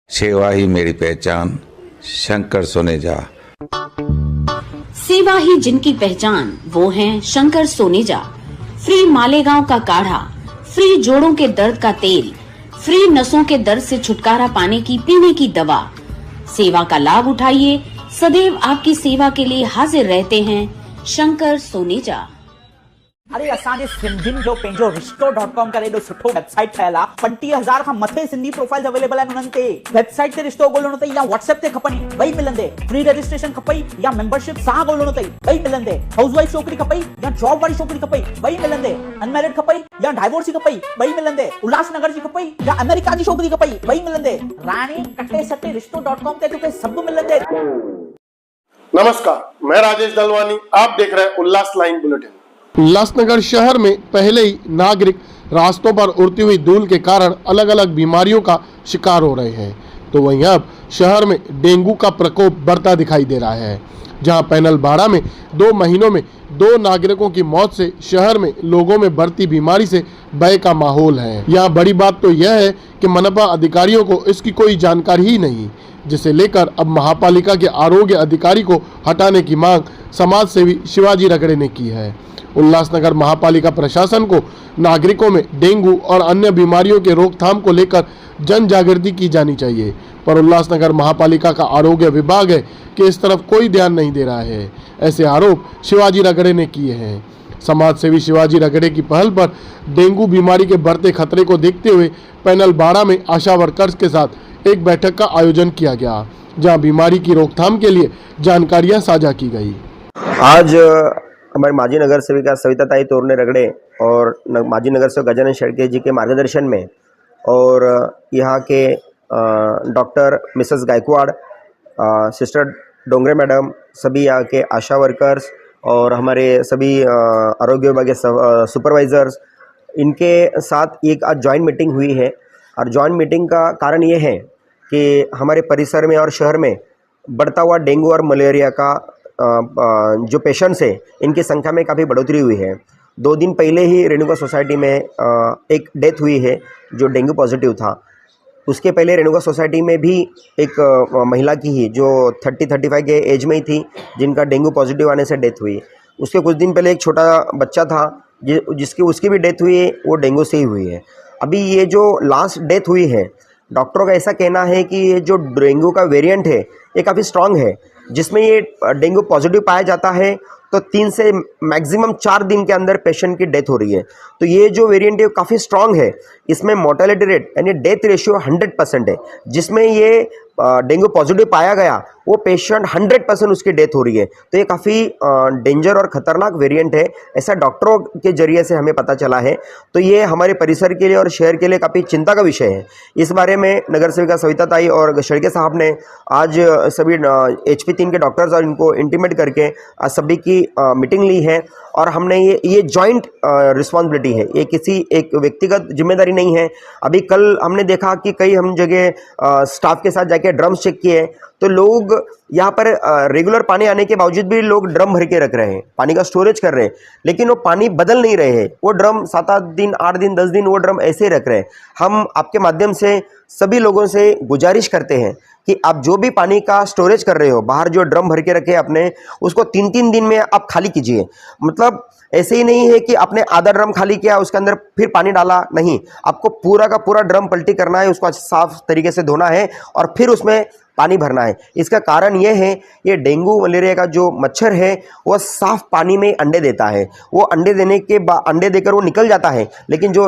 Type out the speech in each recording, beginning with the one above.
सेवा ही मेरी पहचान, शंकर सोनेजा। सेवा ही जिनकी पहचान, वो हैं शंकर सोनेजा। फ्री मालेगांव का काढ़ा, फ्री जोड़ों के दर्द का तेल, फ्री नसों के दर्द से छुटकारा पाने की पीने की दवा। सेवा का लाभ उठाइए, सदैव आपकी सेवा के लिए हाजिर रहते हैं शंकर सोनेजा। अरे असांजे सिंधियुनि जो पंहिंजो रिश्तो.com करे एॾो सुठो वेबसाइट ठहियल आहे। 35,000 खां मथे सिंधी प्रोफाइल्स अवेलेबल आहिनि उन्हनि ते। वेबसाइट ते रिश्तो ॻोल्हणो अथई या व्हाट्सएप ते खपनि, ॿई मिलंदे। फ्री रजिस्ट्रेशन खपई या मेंबरशिप सां ॻोल्हणो अथई, ॿई मिलंदे। हाउसवाइफ छोकिरी खपई या जॉब वारी छोकिरी खपई, ॿई मिलंदे। अनमैरिड खपई या डाइवोर्सी खपई, ॿई मिलंदे। उल्हासनगर जी खपई या अमेरिका जी छोकिरी खपई, ॿई मिलंदे। राणी कटे सटे रिश्तो.com ते तोखे सभु मिलंदे। नमस्कार, मैं राजेश दलवानी, आप देख रहे हैं उल्लास लाइन बुलेटिन। उल्लासनगर शहर में पहले ही नागरिक रास्तों पर उड़ती हुई धूल के कारण अलग अलग बीमारियों का शिकार हो रहे हैं, तो वहीं अब शहर में डेंगू का प्रकोप बढ़ता दिखाई दे रहा है। जहां पैनल बाड़ा में 2 महीनों में 2 नागरिकों की मौत से शहर में लोगों में बढ़ती बीमारी से भय का माहौल है। यहाँ बड़ी बात तो यह है कि मनपा अधिकारियों को इसकी कोई जानकारी ही नहीं, जिसे लेकर अब महापालिका के आरोग्य अधिकारी को हटाने की मांग समाज सेवी शिवाजी रगड़े ने की है। उल्लासनगर महापालिका प्रशासन को नागरिकों में डेंगू और अन्य बीमारियों के रोकथाम को लेकर जन जागृति की जानी चाहिए, पर उल्लासनगर महापालिका का आरोग्य विभाग है कि इस तरफ कोई ध्यान नहीं दे रहा है। ऐसे आरोप शिवाजी रगड़े ने किए हैं। समाज सेवी शिवाजी रगड़े की पहल पर डेंगू बीमारी के बढ़ते खतरे को देखते हुए पैनल बाड़ा में आशा वर्कर्स के साथ एक बैठक का आयोजन किया गया, जहां बीमारी की रोकथाम के लिए जानकारियां साझा की गई। आज हमारे माजी नगर सेविका सविताताई तोरने रगड़े और माजी नगर सेवक गजानन शेड़के जी के मार्गदर्शन में और यहाँ के doctor Mrs Gaikwad, sister Dongre madam, सभी यहाँ के आशा वर्कर्स और हमारे सभी आरोग्य विभाग के सुपरवाइज़र्स, इनके साथ एक आज जॉइंट मीटिंग हुई है। और जॉइंट मीटिंग का कारण ये है कि हमारे परिसर में और शहर में बढ़ता हुआ डेंगू और मलेरिया का जो पेशेंट्स हैं, इनकी संख्या में काफ़ी बढ़ोतरी हुई है। 2 दिन पहले ही रेणुका सोसाइटी में एक डेथ हुई है जो डेंगू पॉजिटिव था। उसके पहले रेणुका सोसाइटी में भी एक महिला की ही जो 30-35 के एज में ही थी, जिनका डेंगू पॉजिटिव आने से डेथ हुई। उसके कुछ दिन पहले एक छोटा बच्चा था उसकी भी डेथ हुई है, वो डेंगू से ही हुई है। अभी ये जो लास्ट डेथ हुई है, डॉक्टरों का ऐसा कहना है कि ये जो डेंगू का वेरिएंट है ये काफ़ी स्ट्रांग है, जिसमें ये डेंगू पॉजिटिव पाया जाता है तो 3 से मैक्सिमम 4 दिन के अंदर पेशेंट की डेथ हो रही है। तो ये जो वेरिएंट है काफ़ी स्ट्रांग है। इसमें मोर्टेलिटी रेट यानी डेथ रेशियो 100% है। जिसमें ये डेंगू पॉजिटिव पाया गया वो पेशेंट 100% उसकी डेथ हो रही है। तो ये काफ़ी डेंजर और ख़तरनाक वेरिएंट है, ऐसा डॉक्टरों के जरिए से हमें पता चला है। तो ये हमारे परिसर के लिए और शहर के लिए काफ़ी चिंता का विषय है। इस बारे में नगर सेविका सविताताई और शेड़के साहब ने आज सभी HP 3 के डॉक्टर्स और इनको इंटीमेट करके आज सभी की मीटिंग ली है। और हमने ये जॉइंट रिस्पॉन्सिबिलिटी है, ये किसी एक व्यक्तिगत जिम्मेदारी नहीं है। अभी कल हमने देखा कि कई हम जगह स्टाफ के साथ जाके ड्रम्स चेक किए, तो लोग यहाँ पर रेगुलर पानी आने के बावजूद भी लोग ड्रम भर के रख रहे हैं, पानी का स्टोरेज कर रहे हैं, लेकिन वो पानी बदल नहीं रहे हैं। वो ड्रम 7-8 दिन, 8 दिन, 10 दिन वो ड्रम ऐसे ही रख रहे हैं। हम आपके माध्यम से सभी लोगों से गुजारिश करते हैं कि आप जो भी पानी का स्टोरेज कर रहे हो, बाहर जो ड्रम भर के रखे अपने, उसको 3-3 दिन में आप खाली कीजिए। मतलब ऐसे ही नहीं है कि आपने आधा ड्रम खाली किया उसके अंदर फिर पानी डाला, नहीं, आपको पूरा का पूरा ड्रम पलटी करना है, उसको साफ तरीके से धोना है और फिर उसमें पानी भरना है। इसका कारण ये है, ये डेंगू मलेरिया का जो मच्छर है वो साफ पानी में अंडे देता है। वो अंडे देने के बाद अंडे देकर वो निकल जाता है, लेकिन जो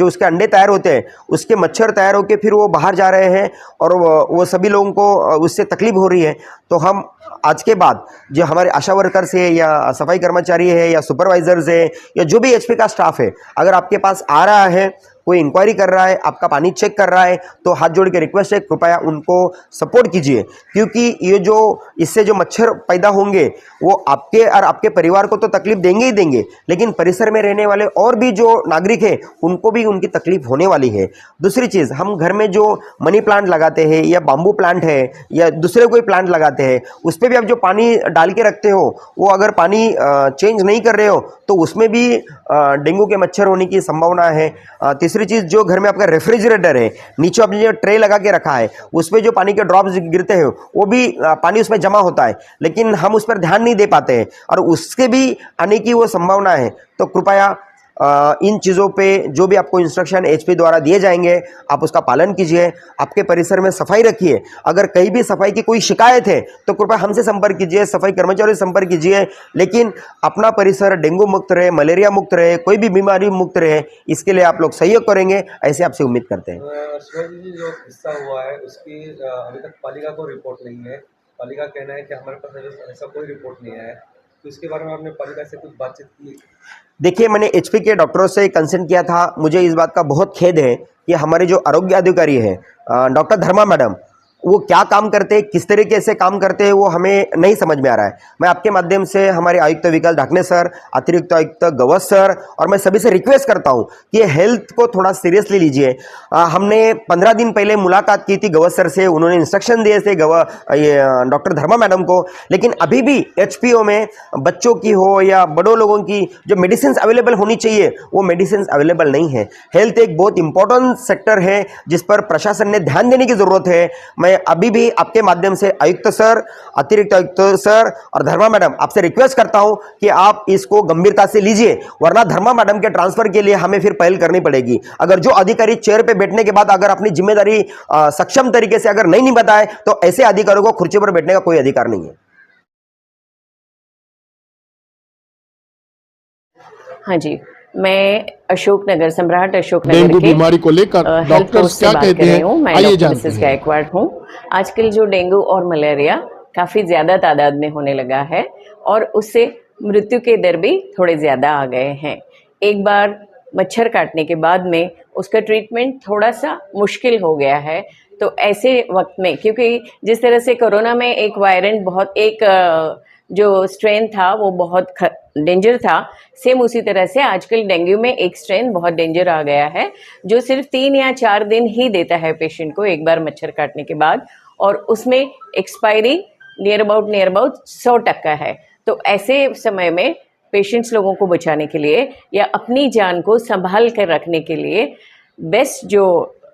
उसके अंडे तैयार होते हैं उसके मच्छर तैयार होकर फिर वो बाहर जा रहे हैं और वो सभी लोगों को उससे तकलीफ हो रही है। तो हम आज के बाद जो हमारे आशा वर्कर्स है या सफाई कर्मचारी है या सुपरवाइजर्स है या जो भी HP का स्टाफ है, अगर आपके पास आ रहा है, कोई इंक्वायरी कर रहा है, आपका पानी चेक कर रहा है, तो हाथ जोड़ के रिक्वेस्ट है, कृपया उनको सपोर्ट कीजिए, क्योंकि ये जो इससे जो मच्छर पैदा होंगे वो आपके और आपके परिवार को तो तकलीफ देंगे ही देंगे, लेकिन परिसर में रहने वाले और भी जो नागरिक हैं उनको भी उनकी तकलीफ होने वाली है। दूसरी चीज़, हम घर में जो मनी प्लांट लगाते हैं या बाम्बू प्लांट है या दूसरे कोई प्लांट लगाते हैं, उस पर भी आप जो पानी डाल के रखते हो, वो अगर पानी चेंज नहीं कर रहे हो तो उसमें भी डेंगू के मच्छर होने की संभावना है। तीसरी चीज़, जो घर में आपका रेफ्रिजरेटर है, नीचे आपने जो ट्रे लगा के रखा है उस पर जो पानी के ड्रॉप्स गिरते हैं वो भी पानी उसमें जमा होता है, लेकिन हम उस पर ध्यान नहीं दे पाते हैं और उसके भी आने की वो संभावना है। तो कृपया इन चीज़ों पे जो भी आपको इंस्ट्रक्शन एचपी द्वारा दिए जाएंगे आप उसका पालन कीजिए। आपके परिसर में सफाई रखिए। अगर कहीं भी सफाई की कोई शिकायत है तो कृपया हमसे संपर्क कीजिए, सफाई कर्मचारियों से संपर्क कीजिए, लेकिन अपना परिसर डेंगू मुक्त रहे, मलेरिया मुक्त रहे, कोई भी बीमारी मुक्त रहे, इसके लिए आप लोग सहयोग करेंगे, ऐसे आपसे उम्मीद करते हैं। शिवाजी जी, जो किस्सा हुआ है उसकी अभी तक पालिका को रिपोर्ट नहीं है। पालिका कहना है कि हमारे पास ऐसा कोई रिपोर्ट नहीं आया है, तो इसके बारे में आपने पालिका से कुछ बातचीत की? देखिए, मैंने एचपी के डॉक्टरों से कंसल्ट किया था। मुझे इस बात का बहुत खेद है कि हमारे जो आरोग्य अधिकारी है डॉक्टर धर्मा मैडम, वो क्या काम करते हैं, किस तरीके से काम करते हैं, वो हमें नहीं समझ में आ रहा है। मैं आपके माध्यम से हमारे आयुक्त विकास ढाकने सर, अतिरिक्त आयुक्त गवस सर और मैं सभी से रिक्वेस्ट करता हूं कि ये हेल्थ को थोड़ा सीरियसली लीजिए। हमने 15 दिन पहले मुलाकात की थी गवस सर से, उन्होंने इंस्ट्रक्शन दिए थे डॉक्टर धर्मा मैडम को, लेकिन अभी भी एचपीओ में बच्चों की हो या बड़ों लोगों की जो मेडिसिन अवेलेबल होनी चाहिए वो मेडिसिन अवेलेबल नहीं है। हेल्थ एक बहुत इंपॉर्टेंट सेक्टर है जिस पर प्रशासन ने ध्यान देने की जरूरत है। मैं अभी भी आपके माध्यम से आयुक्त सर, अतिरिक्त आयुक्त सर और धर्मा मैडम आपसे रिक्वेस्ट करता हूं कि आप इसको गंभीरता से लीजिए, वरना धर्मा मैडम के ट्रांसफर के लिए हमें फिर पहल करनी पड़ेगी। अगर जो अधिकारी चेयर पे बैठने के बाद अगर अपनी जिम्मेदारी सक्षम तरीके से अगर नहीं निभाता है तो ऐसे अधिकारियों को कुर्सी पर बैठने का कोई अधिकार नहीं है। हाँ जी, मैं अशोकनगर, सम्राट अशोकनगर डेंगू के बीमारी को लेकर डॉक्टर्स क्या कहते हैं, आइए जानते हैं। गायकवाड़ हूँ। आजकल जो डेंगू और मलेरिया काफ़ी ज़्यादा तादाद में होने लगा है और उससे मृत्यु के दर भी थोड़े ज़्यादा आ गए हैं। एक बार मच्छर काटने के बाद में उसका ट्रीटमेंट थोड़ा सा मुश्किल हो गया है, तो ऐसे वक्त में, क्योंकि जिस तरह से कोरोना में एक वायरेंट बहुत जो स्ट्रेन था वो बहुत डेंजर था, सेम उसी तरह से आजकल डेंगू में एक स्ट्रेन बहुत डेंजर आ गया है जो सिर्फ 3 या 4 दिन ही देता है पेशेंट को एक बार मच्छर काटने के बाद, और उसमें एक्सपायरी नियर अबाउट 100% है। तो ऐसे समय में पेशेंट्स लोगों को बचाने के लिए या अपनी जान को संभाल कर रखने के लिए बेस्ट जो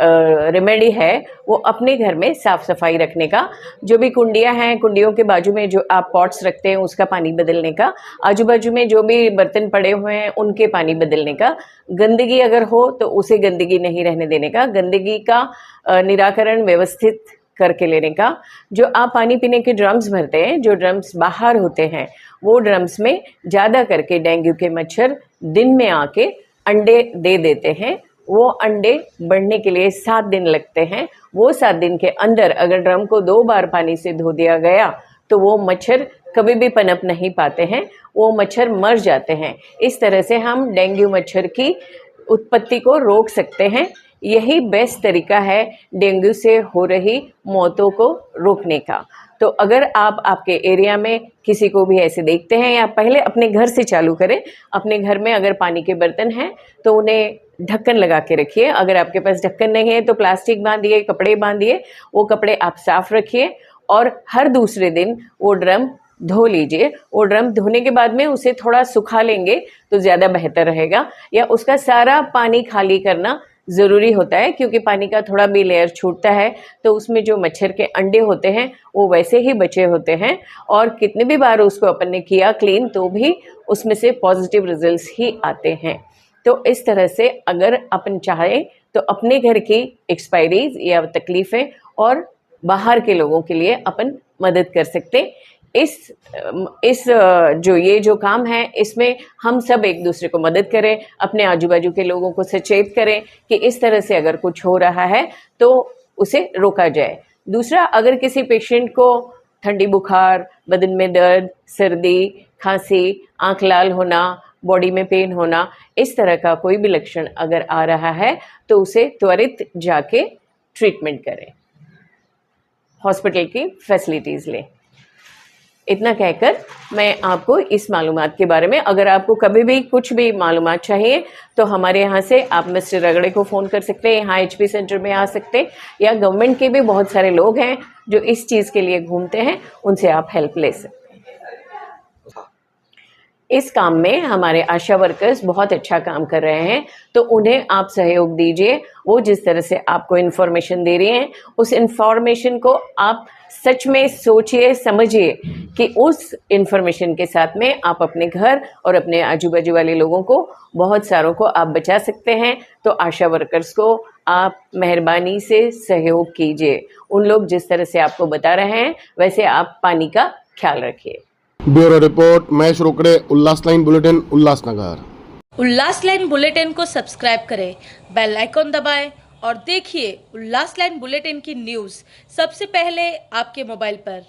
रेमेडी है वो अपने घर में साफ़ सफाई रखने का, जो भी कुंडियां हैं, कुंडियों के बाजू में जो आप पॉट्स रखते हैं उसका पानी बदलने का, आजू बाजू में जो भी बर्तन पड़े हुए हैं उनके पानी बदलने का, गंदगी अगर हो तो उसे गंदगी नहीं रहने देने का, गंदगी का निराकरण व्यवस्थित करके लेने का। जो आप पानी पीने के ड्रम्स भरते हैं, जो ड्रम्स बाहर होते हैं, वो ड्रम्स में ज़्यादा करके डेंगू के मच्छर दिन में आके अंडे दे देते हैं। वो अंडे बढ़ने के लिए 7 दिन लगते हैं। वो 7 दिन के अंदर अगर ड्रम को 2 बार पानी से धो दिया गया तो वो मच्छर कभी भी पनप नहीं पाते हैं, वो मच्छर मर जाते हैं। इस तरह से हम डेंगू मच्छर की उत्पत्ति को रोक सकते हैं। यही बेस्ट तरीका है डेंगू से हो रही मौतों को रोकने का। तो अगर आप आपके एरिया में किसी को भी ऐसे देखते हैं, या पहले अपने घर से चालू करें। अपने घर में अगर पानी के बर्तन हैं तो उन्हें ढक्कन लगा के रखिए। अगर आपके पास ढक्कन नहीं है तो प्लास्टिक बांधिए, कपड़े बांधिए, वो कपड़े आप साफ रखिए और हर दूसरे दिन वो ड्रम धो लीजिए। वो ड्रम धोने के बाद में उसे थोड़ा सुखा लेंगे तो ज़्यादा बेहतर रहेगा, या उसका सारा पानी खाली करना ज़रूरी होता है, क्योंकि पानी का थोड़ा भी लेयर छूटता है तो उसमें जो मच्छर के अंडे होते हैं वो वैसे ही बचे होते हैं, और कितने भी बार उसको अपन ने किया क्लीन तो भी उसमें से पॉजिटिव रिजल्ट्स ही आते हैं। तो इस तरह से अगर अपन चाहें तो अपने घर की एक्सपायरीज या तकलीफ़ें और बाहर के लोगों के लिए अपन मदद कर सकते। इस जो काम है इसमें हम सब एक दूसरे को मदद करें, अपने आजू बाजू के लोगों को सचेत करें कि इस तरह से अगर कुछ हो रहा है तो उसे रोका जाए। दूसरा, अगर किसी पेशेंट को ठंडी बुखार, बदन में दर्द, सर्दी, खांसी, आंख लाल होना, बॉडी में पेन होना, इस तरह का कोई भी लक्षण अगर आ रहा है तो उसे त्वरित जाके ट्रीटमेंट करें, हॉस्पिटल की फैसिलिटीज़ लें। इतना कहकर मैं आपको इस मालूमात के बारे में, अगर आपको कभी भी कुछ भी मालूमात चाहिए तो हमारे यहाँ से आप मिस्टर रगड़े को फ़ोन कर सकते हैं, यहाँ एचपी सेंटर में आ सकते हैं, या गवर्नमेंट के भी बहुत सारे लोग हैं जो इस चीज़ के लिए घूमते हैं, उनसे आप हेल्प ले सकते हैं। इस काम में हमारे आशा वर्कर्स बहुत अच्छा काम कर रहे हैं, तो उन्हें आप सहयोग दीजिए। वो जिस तरह से आपको इन्फॉर्मेशन दे रही हैं, उस इन्फॉर्मेशन को आप सच में सोचिए, समझिए कि उस इन्फॉर्मेशन के साथ में आप अपने घर और अपने आजू बाजू वाले लोगों को, बहुत सारों को आप बचा सकते हैं। तो आशा वर्कर्स को आप मेहरबानी से सहयोग कीजिए। उन लोग जिस तरह से आपको बता रहे हैं वैसे आप पानी का ख्याल रखिए। ब्यूरो रिपोर्ट महेश रोकड़े, उल्लास लाइन बुलेटिन, उल्लासनगर। उल्लास लाइन बुलेटिन को सब्सक्राइब करें, बेल आइकॉन दबाएं और देखिए उल्लास लाइन बुलेटिन की न्यूज़ सबसे पहले आपके मोबाइल पर।